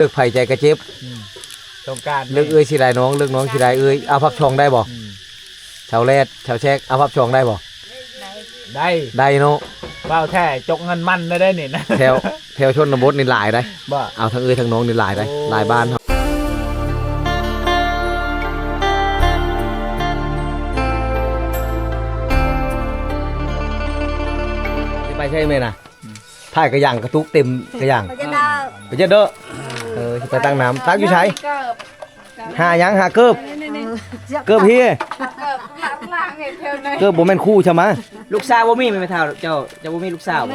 เลือกไผ่ใจกระเจ็บสงการเลือกเอ้ยสิได้น้องเลือกน้องสิได้เอ้ยเอาพับชองได้บ่ชาวแรดชาวแชกเอาพับชองได้บ่ได้เนาะเบ้าแท้จกเงินมันได้นี่นะแถวชนบทนี่หลายได้บ่เอาทั้งเอ้ยทั้งน้องนี่หลายได้หลายบ้านไปใช่ไหมนะถ่ายกระย่างกระตุกเต็มกระย่างไปเจอเด้อไปตั้งน้ำตั้งอยู่ใช้หายังหาเกิบพี่เกิบบ่แม่นคู่ใช่ไหมลูกสาวบ่มีไม่เท่าเจ้าบ่มีลูกสาวบ่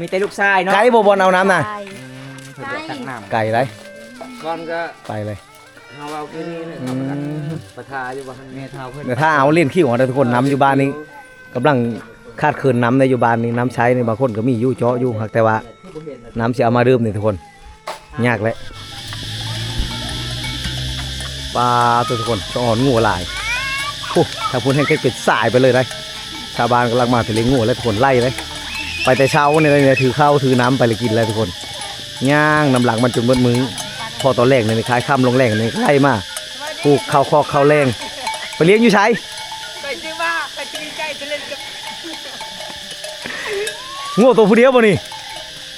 มีแต่ลูกชายเนาะไก่บ่บอลเอาน้ำน่ะตักน้ำไก่ไรก่อนก็ไปเลยเฮาเอาที่นี่ประทาอยู่บ่แม่เฒ่าเพิ่นแต่ถ้าเอาเล่นขี้ของทุกคนน้ำอยู่บ้านนี้กำลังคาดเคินน้ำในอยู่บ้านนี้น้ำใช้ในบางคนก็มีอยู่เจาะอยู่แต่ว่าน้ำจะเอามาดื่มนี่ทุกคนยากเลยปลาตัวทุกคนต้องอ่อนงูหลายถ้าพูดให้เป็นสายไปเลยได้ชาวบ้านกำลังมาถึงเลี้ยงงูแล้วทุกคนไล่เลยไปแต่เช้าเนี่ยถือข้าวถือน้ำไปเลยกินเลยทุกคนย่างน้ำหลังมันจนมืดมือพอตอนแรกเนี่ยคล้ายค่ำลงแรงเนี่ยไล่มาปลูกข้าวคอกข้าวแรงไปเลี้ยงอยู่ใช้ไปซื้อว่าไปซื้อใจไปเล่นกับงูตัวผู้เดียวป่ะนี่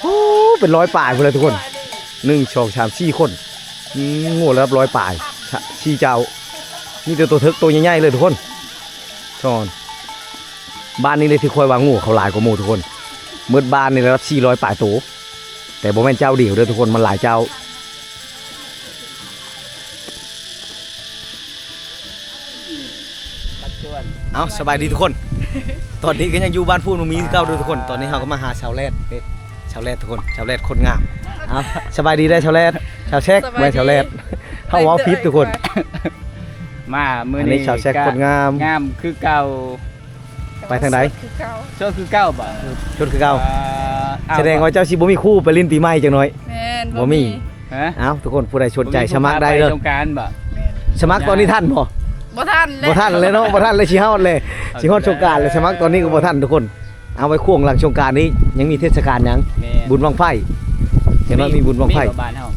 โอ้เป็น100 ป่ายเลยทุกคน1 2 3 4 คนงูแล้ว100 ป่าย4 เจ้านี่ตัวทึกตัวใหญ่ๆเลยทุกคนชอนบ้านนี้เลยที่คอยวางงูเขาหลายกว่าหมู่ทุกคนมืดบ้านนี่แล้ว400 ป่ายตัวแต่บ่แม่นเจ้าเดียวเลยทุกคนมันหลายเจ้าเอาสบายดีทุกคนตอนนี้ก็ยังอยู่บ้านพูนมีเก้าด้วยทุกคนตอนนี้เราก็มาหาชาวแรดชาวแรดทุกคนชาวแรดคนงามสบายดีได้ชาวแรดชาวแชกไม่ชาวแรดเข้าว้าวพิษทุกคนมามื้อนี้ชาวแชกคนงามคือเก่าไปทางไหนชดคือเก่าบ่ชดคือเก่าแสดงว่าเจ้าสิบ่มีคู่ไปลิ้นปีใหม่จังหน่อยบ่มีเอาทุกคนผู้ใดสนใจสมัครได้เลยสงการบ่สมัครตอนนี้ท่านบ่ท่านเลยเนาะบ่ท่านเลยสิฮอดเลยสิฮอดสงกรานต์เลยสมัครตอนนี้ก็บ่ท่านทุกคนเอาไว้ควงหลังสงกรานต์นี้ยังมีเทศกาลยังบุญบังไฟเห็นว่ามีบุญบังไฟบ้านเฮา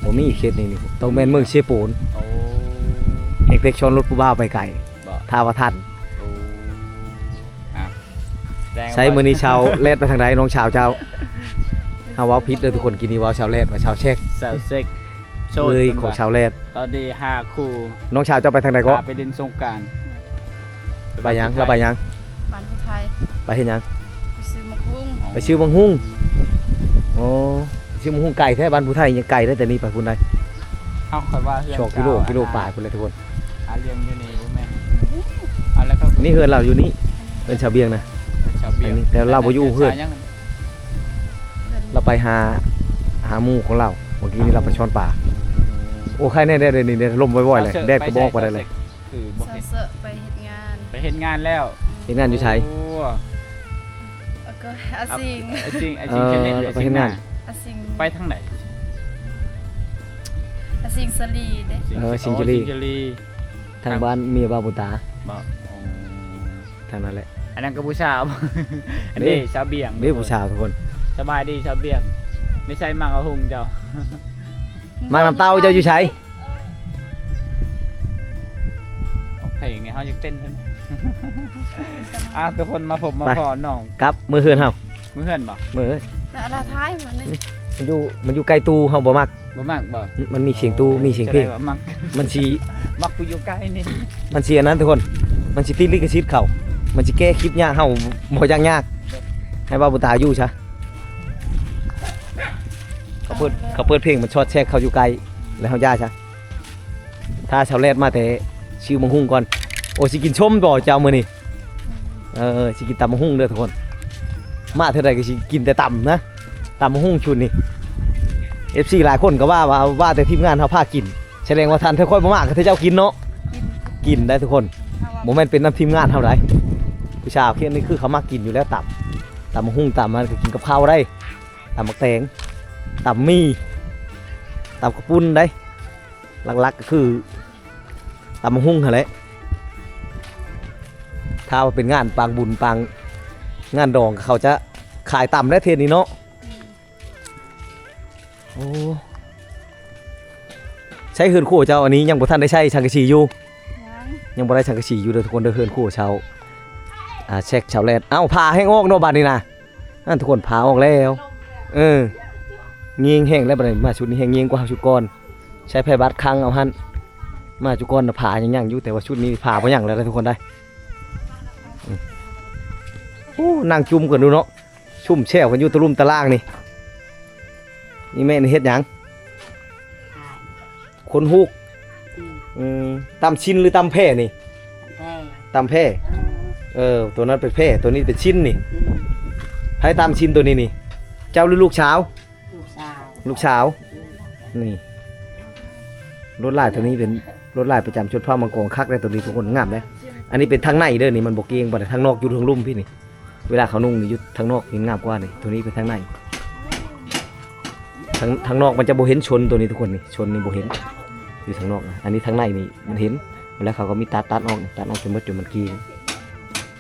บ่มีเขตนี้ต้องแม่นเมืองเชโปนเด็กๆชนรถผู้บ่าวไปไกลท่าว่าท่านใช้มื้อนี้ชาวแลดไปทางใดน้องชาวเจ้าเฮาเว้าผิดเด้อทุกคนกินนี่เว้าชาวแลดว่าชาวเช็คเลยของชาวแรดตอนนี้5คู่น้องชาวจะไปทางไหนก็ไปเล่นสงกรานต์ไปยังเราไปยังบ้านผู้ไทยไปเห็นยังไปซื้อมังหุ้งไปซื้อมังหุ้งโอ้ซื้อมังหุ้งไก่แท้บ้านผู้ไทยยังไก่ได้แต่นี่ไปพุ่นได้เอาค่อยว่าชอกกิโลป่าพุ่นเลยทุกคนเลี้ยงอยู่นี่บ่แม่นแล้วก็นี่เฮือนเราอยู่นี่เป็นชาวเบียงนะชาวเบียงแต่เราบ่อยู่เฮือนเราไปหาหมู่ของเราเมื่อกี้นี่เราไปช้อนป่าโอ้ใครแน่ได้เลยนี่ลมบ่อยๆเลยแดดก็บอกว่าได้เลยคือบ่เฮ็ดไปเฮ็ดงานแล้วเฮ็ดงานอยู่ไสแล้วก็อาซิงไปเฮ็ดงานอาซิงไปทางไหนอาซิงสลีเด้สิงจลีทางบ้านเมียบ้าบุตาทางนั้นแหละอันนั้นก็ผู้สาวอันนี้ชาวเบียงนี่ผู้สาวทุกคนสบายดีชาวเบียงไม่ใช่มังเอาหุงเจ้ามาน้ำเต้าเจ้าอยู่ใช้เพลงไงเขาจะเต้นขึ้นทุกคนมาผมมาพอน้องครับมือเฮือนเฮามือเฮือนบ่มือละท้ายมันอยู่ไกลตูเฮาบ่มักบ่มันมีเสียงตูมีเสียงเพลงมันสิมักกูอยู่ใกล้นี่มันสิอันนั้นทุกคนมันสิติดลิขสิทธิ์เขามันสิแก้คลิปยากเฮาบ่ยากให้บ่าวบุตาอยู่ซะเขาเปิดเพลงมันช็อตแชกเขาอยู่ไกลแล้วเขาย่าใช่ถ้าชาวแรดมาแต่ชิวมังหุ่งก่อนโอ้สิกินชมบ่เจ้ามือนี่สิกินตำมังหุ่งเด้อทุกคนมาเท่าไรก็สิกินแต่ตำนะตำมังหุ่งชุนนี่ FC หลายคนก็ว่าแต่ทีมงานเขาพากินแสดงว่าท่านเท่าค่อยมากก็เท่าเจ้ากินเนาะกินได้ทุกคนโมเมนต์เป็นน้ำทีมงานเท่าไรผู้ชายเพี้ยนนี่คือเขามากินอยู่แล้วตำมังหุ่งตำมันก็กินกับข้าวได้ตำมักแตงตำมีตำกระปุ้นได้หลักๆก็คือตำมะฮุ่งอะไรถ้าว่าเป็นงานปางบุญปางงานดองเขาจะขายตำได้เทียนนี้เนาะโอ้ ใช้เฮือนคู่เจ้าอันนี้ยังบ่ทันได้ใช้สังกะสีอยู่ ยัง ยังบ่ได้สังกะสีอยู่เด้อทุกคนเด้อเฮือนคู่เช้าเช็คเช้าแลดเอ้าผ่าให้ออกเนาะบัดนี้นะนั่นทุกคนผ่าออกแล้วเงียงแห้งแล้วบัดนี้มาชุดนี้แห้งเงียงกว่าชุดก่อนใช้ไผบัดคังเอาหั่นมาชุดก่อนน่ะผ่ายังอยู่แต่ว่าชุดนี้ผ่าบ่ยังแล้วทุกคนได้โอ้นั่งจุ่มกันดูเนาะชุ่มแช่วกันอยู่ตะลุ่มตะล่างนี่แม่นี่เฮ็ดหยังคนฮุกตำชิ้นหรือตำแพร่นี่ตำแพร่ตัวนั้นเป็นแพร่ตัวนี้เป็นชิ้นนี่ให้ตำชิ้นตัวนี้นี่เจ้าหรือลูกสาวลูกสาวนี่รถลายตัวนี้เป็นรถลายประจำชุดผ้ามังกรคักเลยตัวนี้ทุกคนงามเลยอันนี้เป็นทางในเด้อนี่มันบกเกียงบ่ได้ทางนอกอยู่ทางลุ่มพี่นี่เวลาเขานุ่งนี่อยู่ทางนอกนี่งามกว่านี่ตัวนี้เป็นทางในทางนอกมันจะโบเห็นชนตัวนี้ทุกคนนี่ชนนี่โบเห็นอยู่ทางนอกนะอันนี้ทางในนี่มันเห็นแล้วเขาก็มีตัดออกจนหมดจนมันกี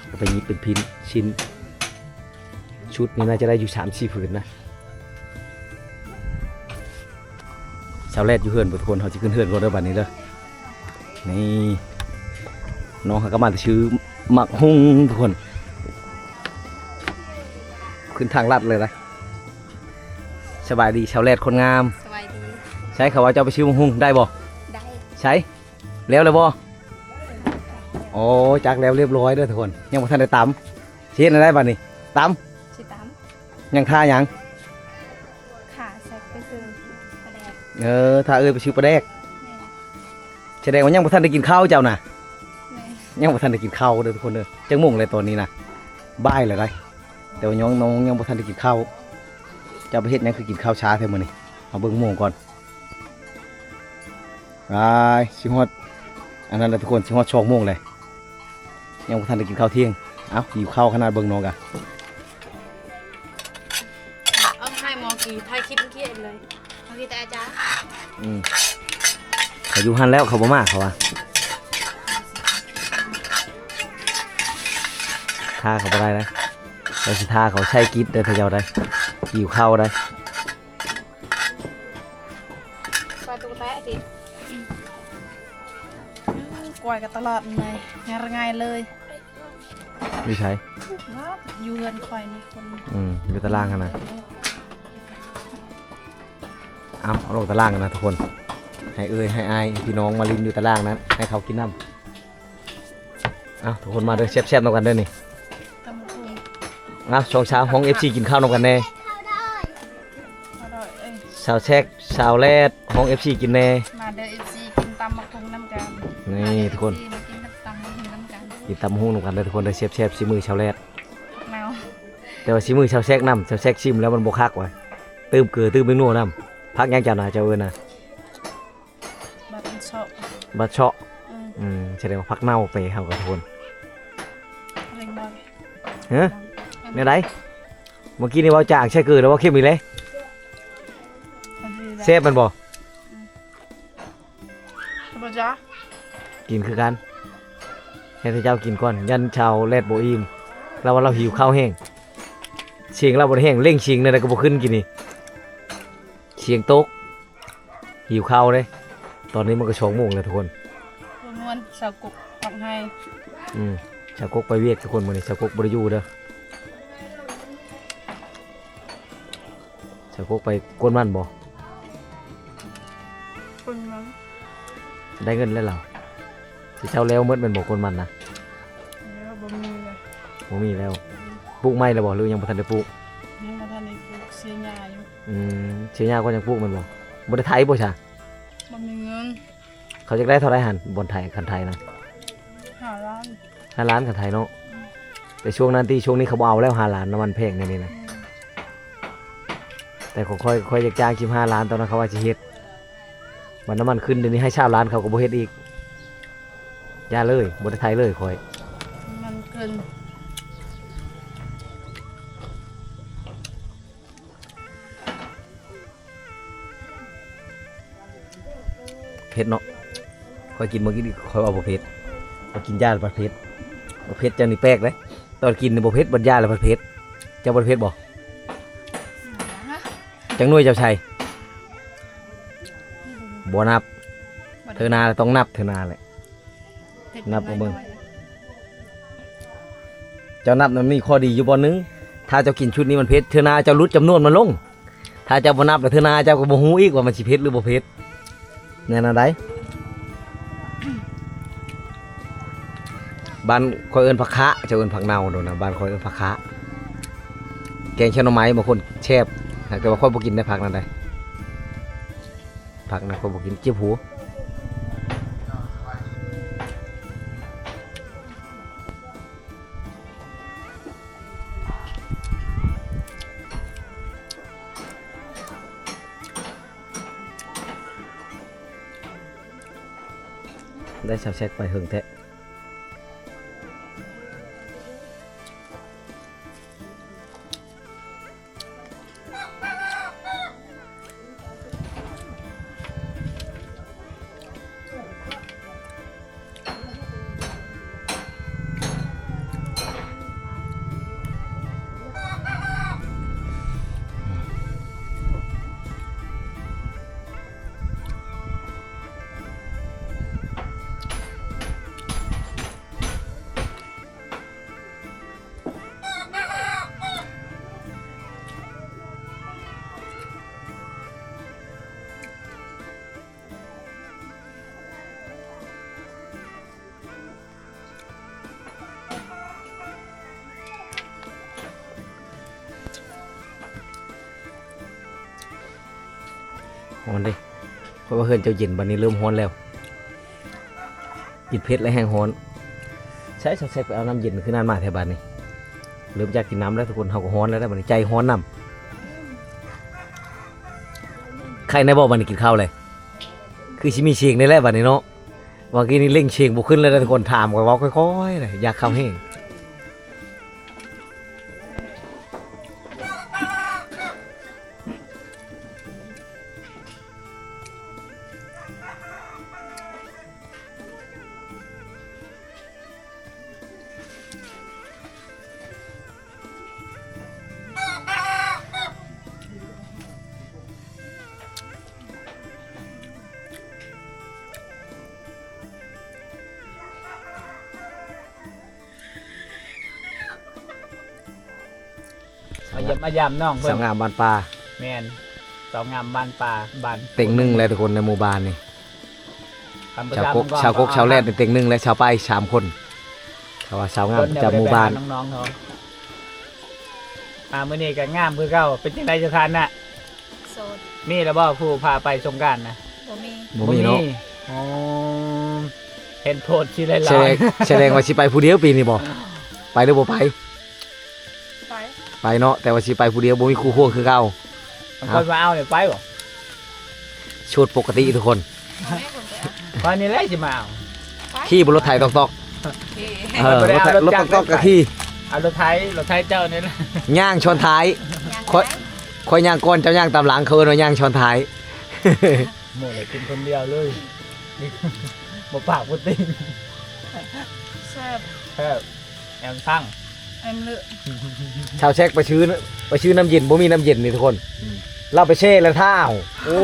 ก็ไปยิบเป็นพินชิ้นชุดนี้น่าจะได้อยู่3-4 ผืนนะชาวแรดอยู่เฮือนทุกคนเขาจะขึ้นเฮือนรถเด้อบัดนี้เด้อนี่น้องเขาก็มาจะชื่อหมักหุ่งทุกคนขึ้นทางลัดเลยนะสบายดีชาวแรดคนงาม สบายดี ใช้เขาว่าจะเอาไปชื่อหมักหุ่งได้บ่ ได้ ใช้แล้วเลยบ่โอ้จักแล้วเรียบร้อยเด้อทุกคนยังบ่ทันได้ตำเช็ดได้บัดนี้ต ชิตาม ำยังท่ายัง ขาใส่ไปซื้อปลาแดก ถ้าไปชื่อปลาแดก แม่ แสดงว่ายังบ่ทันได้กินข้าวเจ้าน่ะ แม่ ยังบ่ทันได้กินข้าวเด้อทุกคนเด้อจังมุ่งเลยตอนนี้นะบ่ายเลยได้แต่ว่าน้องยังบ่ทันได้กินข้าวเจ้าไปเฮ็ดหยังคือกินข้าวช้าแท้มื้อนี้เอาเบิ่งโมงก่อนสิฮอดอันนั้นแหละทุกคนสิฮอด2 โมงเลยยังบ่ทันได้กินข้าวเที่ยงเอ้าหิวข้าวขนาดเบิ่งน้องกะ เอาให้หมอกีถ่ายคลิปเมื่อกี้เลยเมื่อกี้แต่อาจารย์ เขาอยู่หันแล้วเขาบ่มาเขาว่าท่าเขาบ่ได้นะแต่สิท่าเขาใช้กิจได้อถ้าเจ้าได้หิวข้าวได้ ปลาตุ๊กแตะดิกวายกันตลอดเลยง่ายเลย ไม่ใช่ อยู่เงินคอยนี่คน อยู่ตารางกันนะเอาลงตารางกันนะทุกคนให้ให้อายพี่น้องมาลินอยู่ตารางนั้นให้เขากินน้ำเอาทุกคนมาเด้อแซ่บๆนำกันเด้อนี่ ตำบักหุ่ง เอาช่วงเช้าห้อง FC กินข้าวนำกันแน่ อร่อยชาวแชกชาวแรดห้อง FC กินแน่ มาเด้อFCกินตำบักหุ่งน้ำกัน นี่ทุกคน มากินตำบักหุ่งน้ำกัน กินตำหุ้งนำกันเด้อทุกคนเด้อแซ่บๆชิมือชาวแรด แมว แต่ว่าชิมือชาวแชกน้ำชาวแชกชิมแล้วมันบ่คักว่ะตื้มเกลือตื้มเป็นนัวน้ำพักยังเจ้าหน่าเจ้าเอิ้นนะ แบบเป็นชอบ บัดเชาะแสดงว่าพักเน่าไปเฮากับทุกคน เร่งบ่อย ฮะแนวใดเมื่อกี้นี่เว้าจางใช่เกลือแล้วว่าเข้มอีกเลยเซฟมันบ่ บ่จ้า กินคือกันให้เจ้ากินก่อนยันชาวแรดบ่อิ่มเราว่าเราหิวข้าวแห้งเสียงเราบ่ได้แห้งเร่งเสียงนั่นก็บ่ขึ้นกินนี่เสียงตกหิวข้าวเลยตอนนี้มันก็2 โมงแล้วทุกคน นวลสาวกุกออกให้ ชาวกกไปเวียกทุกคนมื้อนี้ชาวกกบ่ได้อยู่เด้อชาวกกไปกวนมันบ่ คนนั้น ได้เงินแล้วเราสิเจ้าแล้วหมดแม่นบ่กวนมันนะ แล้วบ่มีเลย บ่มีแล้วปลูกไม้แล้วบ่หรือยังบ่ทันได้ปลูก ยังบ่ทันได้ปลูกเสียหญ้าอยู่ เชียร์ยาก็ยังปลูกแม่นบ่บ่ได้ไถบ่ซะ บ่มีเงิน เขาจะได้เท่าไรหันบนไทยคันไทยนะ 5 ล้าน 5 ล้านคันไทยเนาะแต่ช่วงนั้นที่ช่วงนี้เขาบ่เอาแล้ว5 ล้านน้ำมันแพงในนี้นะแต่เขาค่อยอยากจ้าง15 ล้านตอนนั้นเขาว่าจะเฮ็ดวันน้ำมันขึ้นเดี๋ยวนี้ให้20 ล้านเขาก็บ่เฮ็ดอีกยาเลยบ่ได้ไทยเลยค่อย มันเกิน เผ็ดเนาะค่อยกินเมื่อกี้นี่ค่อยเอาบ่เผ็ดเอากินยาแล้วบ่เผ็ดบ่เผ็ดจังนี่แปลกเลยตอนกินนี่บ่เผ็ดบ่ยาแล้วบ่เผ็ดเจ้าบ่เผ็ดบ่จังหน่วยเจ้าชัยบ่นับ เธอนาต้องนับเธอนาเลยนับเอาเบิ่งเจ้านับมันมีข้อดีอยู่บ่นึงถ้าเจ้ากินชุดนี้มันเผ็ดเธอนาเจ้าลดจำนวนมันลงถ้าเจ้าบ่นับแล้วเธอนาเจ้าก็บ่ฮู้อีกว่ามันสิเผ็ดหรือบ่เผ็ดแน่นอนได้บ้านคอยเอิ้นผักคะเจ้าเอิ้นผักเน่าโดนนะบ้านคอยเอิ้นผักคะแกงเชนอไม้บางคนแช่บแต่ว่าคอยบ่กินได้ผักนั่นได้ผักนะคอยบ่กินเจี๊ยบหูได้ชาวแชกไปหึงแท้ฮ้อนดิเพราะว่าเฮือนเจ้าเย็นบัดนี้เริ่มฮ้อนแล้วกินเผ็ดและแห้งฮ้อนใช้ชาวแชกไปเอาน้ำเย็นคือนานมาแถวบ้านนี้เริ่มอยากกินน้ำแล้วทุกคนเฮาก็ฮ้อนแล้วบัดนี้ใจฮ้อนน้ำใครในบ่บัดนี้กินข้าวเลยคือสิมีเชียงได้แล้วบัดนี้เนาะว่ากี้นี่เร่งเชียงบ่ขึ้นเลยนะทุกคนถามกันว่าค่อยๆเลยอยากข้าวแห้งมายามน้องเพิ่ สาวน งามบ้านป่า แม่นสาวงามบ้านป่าบ้าน เต็งหนึ่งเลยทุกคนในหมู่บ้านนี่ คำประ ชาว จำ กกชาวกกชาวแรดในเต็งหนึ่งและชาวป้าย3 คนเขาว่าชาวงามจากหมู่บ้าน น้องๆเขามื้อนี้ก็งามคือเก่าเป็นจังได๋เจ้าคันน่ะ โสด มีแล้วบ่ผู้พาไปสงกรานต์นะ บ่มี บ่มีเนาะ อ๋อเห็นโพดที่หลาย แสดงว่าสิไปผู้เดียวปีนี้บ่ไปหรือบ่ไป ไป ไปเนาะแต่ว่าสิไปผู้เดียวบ่มีคู่ควงคือเก่า ๆมันคนมาเอาเนี่ยไปบ่ ชุดปกติทุกคน เอาแม่คนไปเอา วันนี้แหละสิมาเอา ขี่บนรถไถตอก โอเค ๆเออรถตอกๆก็ขี่ เอารถไถเจ้านี่แหละ ย่างชนท้าย ยัง ค่อย คอยย่างก่อนเจ้าย่างตามหลังเขาเอิ้นว่าย่างชนท้าย หมดเลยกินคนเดียวเลยนี่บ่ปากบ่ติง แซ่บ แค่แอมทั้ง เอ็มเลือ ชาวแชกไปชื้อน้ำเย็นบ่มีน้ำเย็นนี่ทุกคน เราไปแช่แล้วท่าเอาโอ้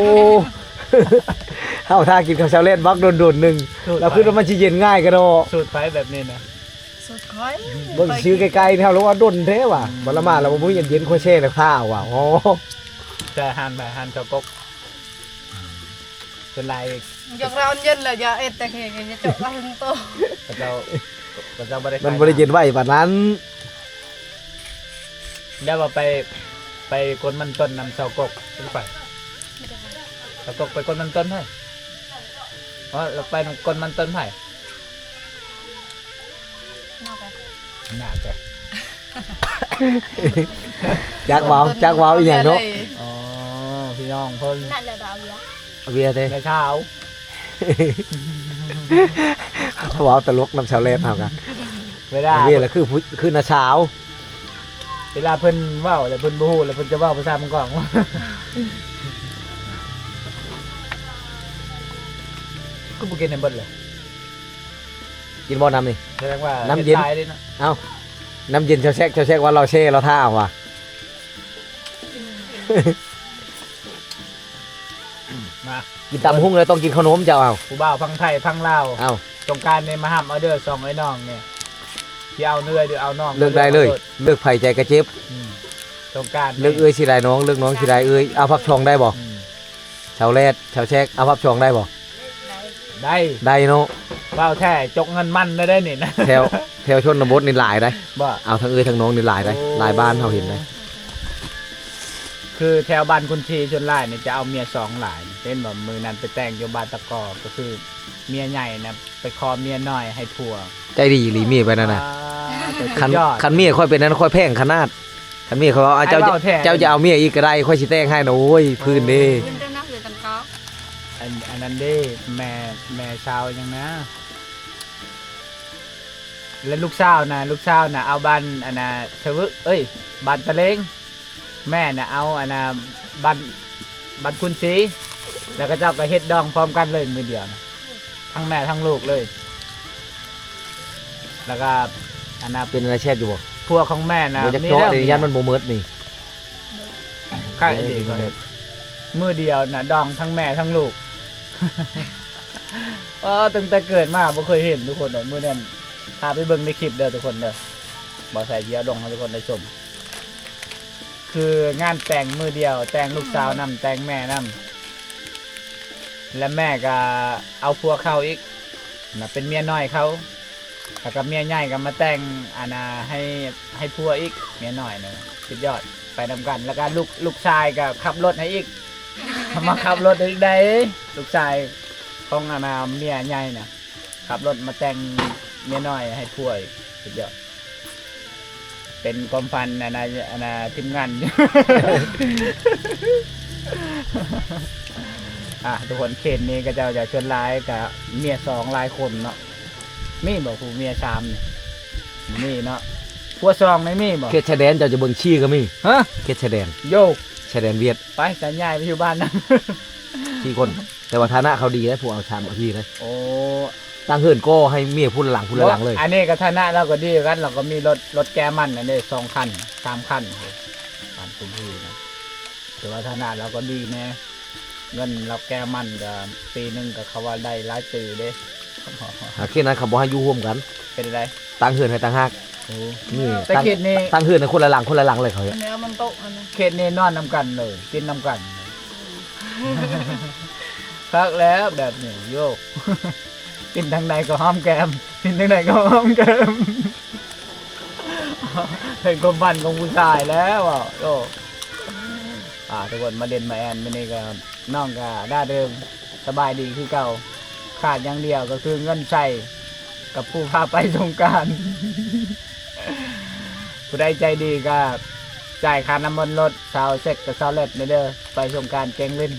เฮาท่ากินข้าวเช้าเล่นบักโดนๆหนึงแล้วคือว่ามันสิเย็นง่ายกันเนาะ สูตรไฟแบบนี้นะ สุดค่อย เบิ่งชื่อไกลๆแถวแล้วว่าดนแท้ว่ะบ่ละมาแล้วบ่มีเย็นๆค่อยแช่แล้วท่าเอาว่ะอ๋อ แต่หันไปหันเจ้ากกเป็นไร ยกเราเย็นเลยอย่าเอ็ดแต่เฮงจะจบว่าถึงโต พระเจ้าบ่ได้ มันบ่ได้เย็นไว้ปานนั้น ได้ว่าไปคนมันต้นนำเจ้ากกหรือไปเจ้ากกไปคนมันต้นให้เพราะเราไปคนมันต้นไผ่ นอกไป หน้าแก จักเว้าอีหยังเนาะ อ๋อพี่น้องเพิ่น นั่นแหละเราเยอะ เวียเด้ ในเช้า เว้าตลกนำชาวเล่นเฮากัน เวลา เวียแล้วคือนาเช้า เวลาเพิ่นเว้าแล้วเพิ่นบ่ฮู้แล้วเพิ่นจะเว้าภาษาเมืองกองก็บ่กินให้เบิดเลย กินบ่น้ำนี่ แสดงว่า น้ำเย็น ตายเลยเนาะ เอ้าน้ำเย็นชาวแชกว่าเราแช่เราท่าเอาว่ะ มา กินตำหุ้งเลยต้องกินขนมเจ้าเอา ผู้บ่าวพังไทยพังลาว เอา สงกรารในมาห้ามเอาเด้อสองไอ้น้องเนี่ยที่เอาเนื้อหรือเอาน้อง เลือกได้เลยเลือกไผ่ใจกระเจ็บ สงกราร เลือกเอ้ยสิได้น้องเลือกน้องสิได้เอ้ยเอาพักชองได้บ่ชาวแรดชาวแชกเอาพักชองได้บ่ ได้ ได้เนาะ บ่าวแท้จกเงินมันได้นี่นะ แถวชนบทนี่หลายได้ บ่ เอาทั้งเอ้ยทั้งน้องนี่หลายได้หลายบ้านเฮาเห็นได้ คือแถวบ้านคุณชีชนไร่เนี่ยจะเอาเมียสองหลายเป็นแบบมือนั้นไปแต่งอยู่บ้านตะกอก็คือเมียใหญ่นะไปขอเมียน้อยให้ผัว ใจดีอีหลีเมียไปนั่นน่ะ แต่สุ คั ด น ยอด คันเมียค่อยเป็นนั้นค่อยแพงขนาดคันเมียเขาเอาเจ้า ไอ้เว้าแท้ เจ้าจะเอาเมียอีกก็ได้ค่อยสิแต่งให้นะโอ้ยพื้นเด้ ยืนเรื่องนักเรียนกันก็ อันนั้นเด้แม่ชาวยังนะ แล้วลูกสาวนะเอาบ้านอันน่ะชะวึเอ้ยบ้านตะเลงแม่น่ะเอาอันน่ะบ้านคุณสีแล้วก็เจ้าก็เฮ็ดดองพร้อมกันเลยมือเดียวนะทั้งแม่ทั้งลูกเลย แล้วก็อันน่ะ เป็นอะไรแชทอยู่บ่ พวกของแม่น่ะ บ่จัก มี เจาะ แล้ว เลยยันมันบ่เมิดนี่ ข้างเด็กก็มือเดียวน่ะดองทั้งแม่ทั้งลูก ตั้งแต่เกิดมาบ่เคยเห็นทุกคนเลยมื้อนั้นพาไปเบิ่งในคลิปเด้อทุกคนเด้อบ่ใส่เยียวลงให้ทุกคนได้ชมคืองานแต่งมือเดียว แต่งลูกสาวนำแต่งแม่นำและแม่ก็เอาพัวเข้าอีกน่ะเป็นเมียน้อยเขาแล้วก็เมียใหญ่ก็มาแต่งอาณาให้พัวอีกเมียน้อยนะสุดยอดไปนำกัน แล้วก็ลูกชายก็ขับรถให้อีก มาขับรถอีกได้ลูกชายของอาณาเมียใหญ่น่ะขับรถมาแต่งเมียน้อยให้พัวอีกสุดยอดเป็นความฝันอาณาทีมงาน ทุกคนเขตนี้ก็จะชวนร้ายกับเมีย2หลายคนเนาะมีบอกผู้เมีย3นี่มีเนาะพัวซองไม่มีบอก เขตชายแดนเจ้าจะเบิ่งชี้ก็มี ฮะ เขตชายแดน โยก ชายแดนเวียด ไปแต่ย้ายไปอยู่บ้านนะ 4คนแต่ว่าฐานะเขาดีนะพวกเอาชามเอาที่เลย โอ้ ตั้งเฮือนก็ให้เมียพูดหลังเลย อันนี้ก็ฐานะเราก็ดีกันเราก็มีรถแกมันอันนี้2คัน3คันบ้านคุณพี่นะแต่ว่าฐานะเราก็ดีแน่เงินเราแกมันก็ปีหนึงก็เขาว่าได้หลายปีเด้ หาแค่นั้นเขาบ่ให้อยู่ร่วมกัน เป็นไร ตั้งเฮือนให้ตั้งฮัก โอ้ นี่ แต่เขตนี้ ตั้งเฮือนให้คนละหลังเลยเขา อันนี้มันโต๊ะอันนี้ เขตนี้นอนน้ำกันเลยกินน้ำกันพักแล้วแบบนี้โยก กินทางใดก็ห้อมแก้มกินทางใดก็ห้อมแก้ม เป็นความฝันของผู้ชายแล้วอ่ะโยกทุกคนมาเด่นมาแอนไม่นี่ก็น้องก็ได้เดิมสบายดีคือเก่าขาดอย่างเดียวก็คือเงินใช้กับผู้พาไปสงกราร ผู้ใดใจดีก็จ่ายค่าน้ำมันรถสาวเซ็กกับสาวเล็ดเด้อไปสงกรารเก่งเล่น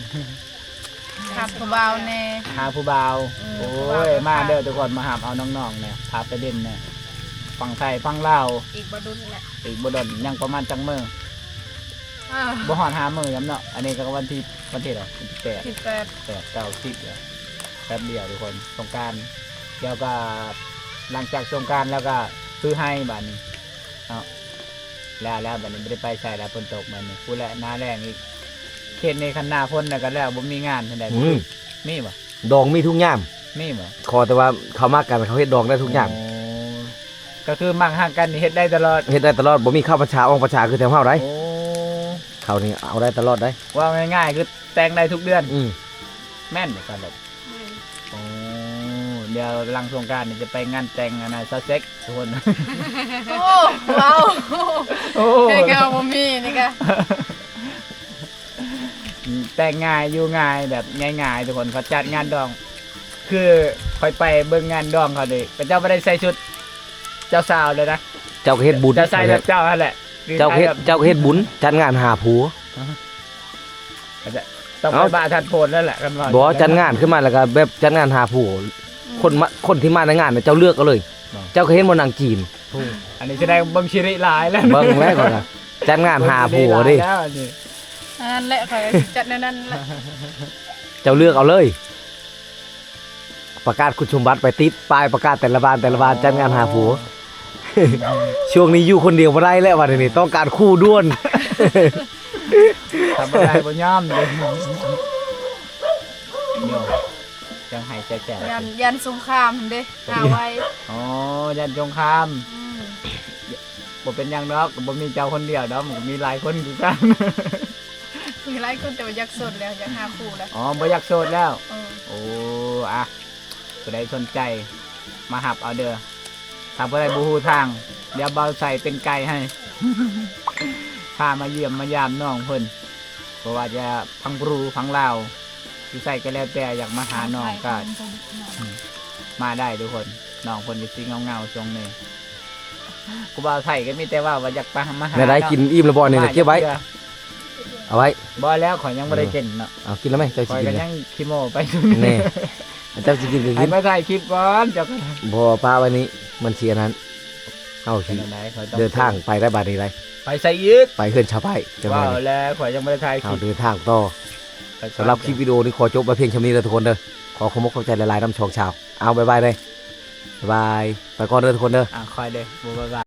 ขับผู้เบาแน่ หาผู้บ่าว อืม โอ้ ผู้บ่าวย มาเด้อทุกคนมาหามเอาน้องๆเนี่ยพาไปเด่นเนี่ยฝั่งไทยฝั่งลาว อีกบดุลแหละ อีกบ่ดนยังประมาณจังมือ เออ บ่ฮอด5มื้อย้ำเนาะอันนี้ก็วันที่เหรอวันที่8 18 8 9 10แล้วแป๊บเดียวทุกคนสงกรารแล้วก็หลังจากสงกรารแล้วก็ซื้อให้บัดนี้เนาะแล้วบัดนี้ไม่ได้ไปใช้แล้วฝนตกบัดนี้พูดแล้วหน้าแรงอีกเขตในคันหน้าฝนน่ะก็แล้วบ่มีงานเท่าใดมีบ่ ดองมีทุกย่าม มีบ่ ขอแต่ว่าเขามากกันเขาเฮ็ดดองได้ทุกอย่าง โก็คือมั่งห่างกันนี่เฮ็ดได้ตลอด เฮ็ดได้ตลอดบ่มีข้าวประชาอองประชาคือแถวเฮาได้ โอ้ เขานี่เอาได้ตลอดได้ ว่าง่ายๆคือแต่งได้ทุกเดือน อืม แม่นบ่ครับแบบโอ้เดี๋ยวหลังสงกรานต์นี่จะไปงานแต่งอันน่ะซาเซ็กทุกคน โอ้ว้าว โอ้ เฮ้ยก็บ่มีนี่ก็ แต่งง่ายอยู่ง่ายแบบง่ายๆทุกคนเขาจัดงานดอง คือคอยไปเบิ่งงานดองเขาดิเป็นเจ้าบ่ได้ใส่ชุดเจ้าสาวเลยนะ เจ้าก็เฮ็ดบุญ จะใส่แบบเจ้านั่นแหละ เจ้าก็เฮ็ดบุญจัดงานหาผัว ต้องไป เอ้า บ้านทัดโพนนั่นแหละกันว่า บ่จัดงานขึ้นมาแล้วก็แบบจัดงานหาผัวคนที่มาในงานน่ะเจ้าเลือกเอาเลย เจ้าก็เห็นบ่นางจีน อันนี้จะได้เบิ่งชิริหลายแล้ว เบิ่งแล้วก่อนนะจัดงานหาผัวดิ แล้วอันนี้ อันแหละค่ะจัดแนวนั้นแหละ เจ้าเลือกเอาเลย ประกาศคุณชมบัตรไปติดป้ายประกาศแต่ละบ้านจัดงานหาผัว ช่วงนี้อยู่คนเดียวบ่ได้แล้ววันนี้ต้องการคู่ด้วน ทำบ่ได้บ่ย่อมเลย โยจังให้แจ๋ว ยันสงครามเด้หาไว้ อ๋อยันสงครามบ่เป็นหยังดอกบ่มีเจ้าคนเดียวดอกมันก็มีหลายคนคือกัน มีหลายคนแต่ว่าอยากสดแล้วอยากหาคู่แล้ว อ๋อบ่อยากโสดแล้ว เออ โอ้อะผู้ใดสนใจมาหับเอาเด้อถ้าผู้ใดบ่ฮู้ทางเดี๋ยวเบาใส่เป็นไก่ให้ พามาเยี่ยมมายามน้องเพิ่นเพราะว่าจะพังปรูพังลาวอยู่ใส่ก็แล้วแต่อยากมาหาน้องก็มาได้ทุกคนน้องเพิ่นอยู่สิเงาๆช่วงนี้กูบ่าวไทยก็มีแต่ว่าอยากไปมาหา แม่ได้กินอิ่มแล้วบ่นี่นะเก็บไว้เอาไว้ บ่แล้วข่อยยังบ่ได้กินเนาะ เอากินแล้วไหมเจ้า ข่ สิ อย กิ ก็ น ยังขี้โม้ไป แน่เจ้าสิกินก็ ให้ กิน มาถ่ายคลิปก่อนเจ้าก็ บ่ป้าวันนี้มันเสียนั้นเอาสิ เป็นไหนข่อยต้อง เดินทางไปได้บาดนี้ไร ไปใส่อีก ไปเฮือนชาวไร่จังห ว้า วั ว ด แล้วข่อยยังบ่ได้ถ่ายค เอา ลิป เดินทางต่อสำหรับคลิปวิดีโอนี้ขอจบไว้เพียงเท่านี้เลยทุกคนเด้อขอขอบคุณขอบใจหลายๆน้ำชองชาวเอาบ๊ายบายเลยบ๊ายบายไปก่อนเด้อทุกคนเด้อ คอยเด้อบ่บ๊ายบาย